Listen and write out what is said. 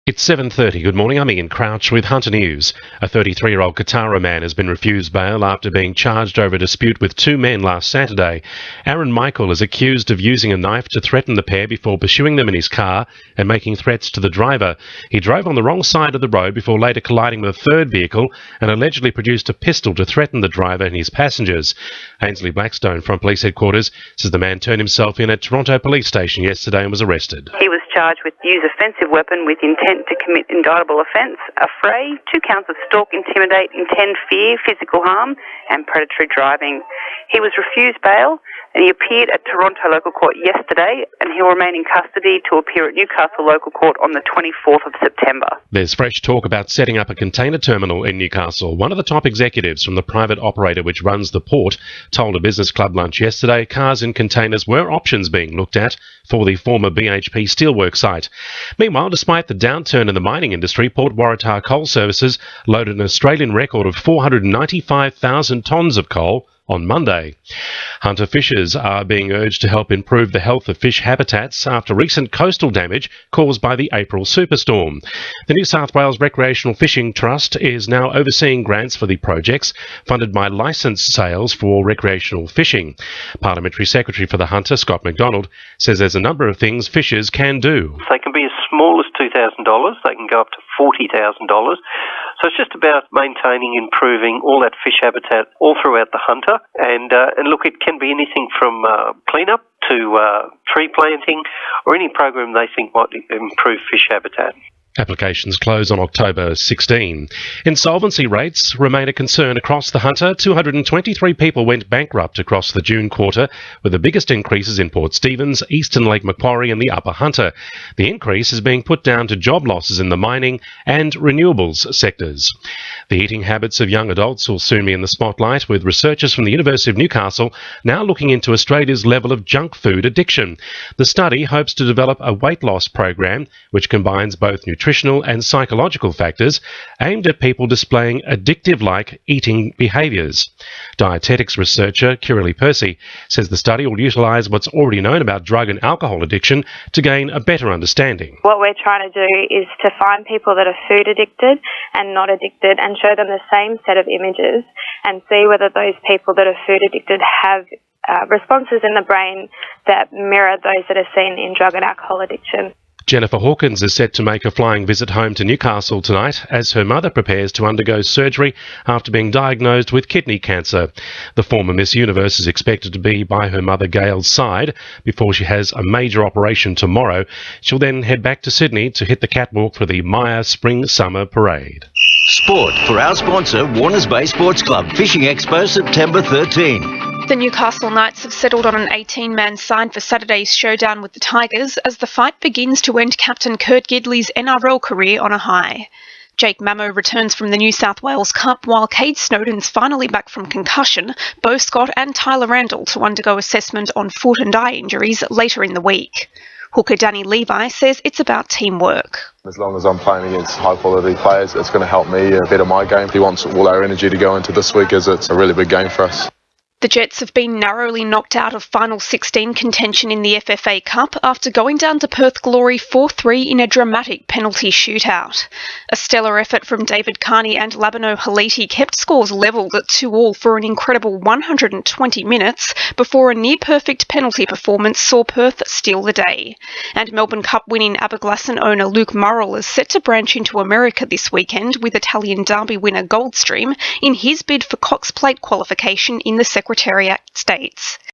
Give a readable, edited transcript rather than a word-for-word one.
It's 7:30. Good morning. I'm Ian Crouch with Hunter News. A 33-year-old Katara man has been refused bail after being charged over a dispute with two men last Saturday. Aaron Michael is accused of using a knife to threaten the pair before pursuing them in his car and making threats to the driver. He drove on the wrong side of the road before later colliding with a third vehicle and allegedly produced a pistol to threaten the driver and his passengers. Ainsley Blackstone from police headquarters says the man turned himself in at Toronto police station yesterday and was arrested. He was charged with use offensive weapon with intent to commit indictable offence, affray, 2 counts of stalk, intimidate, intend fear, physical harm and predatory driving. He was refused bail and he appeared at Toronto Local Court yesterday and he'll remain in custody to appear at Newcastle Local Court on the 24th of September. There's fresh talk about setting up a container terminal in Newcastle. One of the top executives from the private operator which runs the port told a business club lunch yesterday cars and containers were options being looked at for the former BHP steelwork site. Meanwhile, despite the downturn in the mining industry, Port Waratah Coal Services loaded an Australian record of 495,000 tonnes of coal on Monday. Hunter fishers are being urged to help improve the health of fish habitats after recent coastal damage caused by the April superstorm. The New South Wales Recreational Fishing Trust is now overseeing grants for the projects funded by licence sales for recreational fishing. Parliamentary Secretary for the Hunter, Scott McDonald, says there's a number of things fishers can do. They can be as small as $2,000, they can go up to $40,000. So it's just about maintaining, improving all that fish habitat all throughout the Hunter. And look, it can be anything from cleanup to tree planting or any program they think might improve fish habitat. Applications close on October 16. Insolvency rates remain a concern across the Hunter. 223 people went bankrupt across the June quarter, with the biggest increases in Port Stephens, Eastern Lake Macquarie and the Upper Hunter. The increase is being put down to job losses in the mining and renewables sectors. The eating habits of young adults will soon be in the spotlight, with researchers from the University of Newcastle now looking into Australia's level of junk food addiction. The study hopes to develop a weight loss program which combines both nutritional and psychological factors aimed at people displaying addictive-like eating behaviours. Dietetics researcher Kirili Percy says the study will utilise what's already known about drug and alcohol addiction to gain a better understanding. What we're trying to do is to find people that are food addicted and not addicted and show them the same set of images and see whether those people that are food addicted have responses in the brain that mirror those that are seen in drug and alcohol addiction. Jennifer Hawkins is set to make a flying visit home to Newcastle tonight as her mother prepares to undergo surgery after being diagnosed with kidney cancer. The former Miss Universe is expected to be by her mother Gail's side before she has a major operation tomorrow. She'll then head back to Sydney to hit the catwalk for the Maya Spring-Summer Parade. Sport for our sponsor, Warners Bay Sports Club, Fishing Expo, September 13. The Newcastle Knights have settled on an 18-man side for Saturday's showdown with the Tigers as the fight begins to end captain Kurt Gidley's NRL career on a high. Jake Mamo returns from the New South Wales Cup while Cade Snowden's finally back from concussion, Beau Scott and Tyler Randall to undergo assessment on foot and eye injuries later in the week. Hooker Danny Levi says it's about teamwork. As long as I'm playing against high-quality players, it's going to help me better my game. He wants all our energy to go into this week as it's a really big game for us. The Jets have been narrowly knocked out of final 16 contention in the FFA Cup after going down to Perth Glory 4-3 in a dramatic penalty shootout. A stellar effort from David Carney and Labino Haliti kept scores levelled at 2-2 for an incredible 120 minutes before a near-perfect penalty performance saw Perth steal the day. And Melbourne Cup winning Aberglasslyn owner Luke Murrell is set to branch into America this weekend with Italian Derby winner Goldstream in his bid for Cox Plate qualification in the Secretariat States.